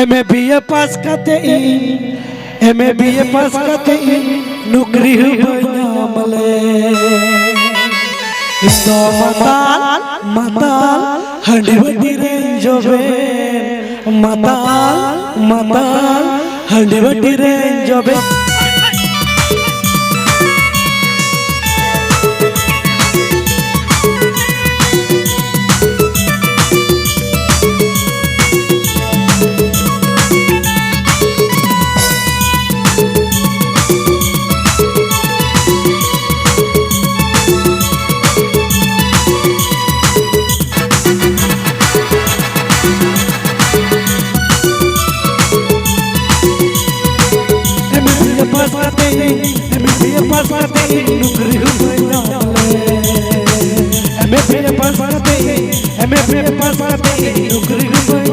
MA BA पास करते MA BA पास करते नौकरी हुई मले तो मताल मताल हंडी बटी रेंज जोबे मताल मताल हंडी बटी रेंज जोबे नौकरी हुई एमए पास करते नौकरी हुई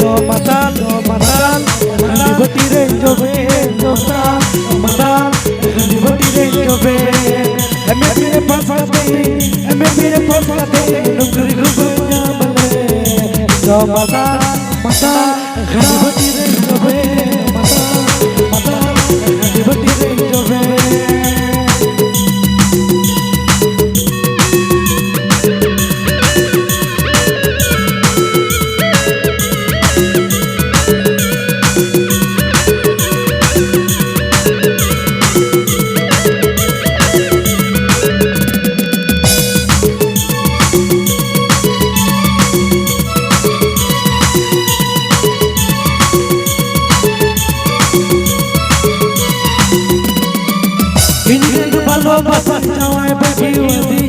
तो मताल हंडी बटी रेंज जोबे मताल हंडी बटी रेंज जोबे एमए पास करते नौकरी हुई तो मताल हंडी बटी रेंज जोबे मताल हंडी बटी रेंज जोबे भालोबासा जावाय बाकी वदी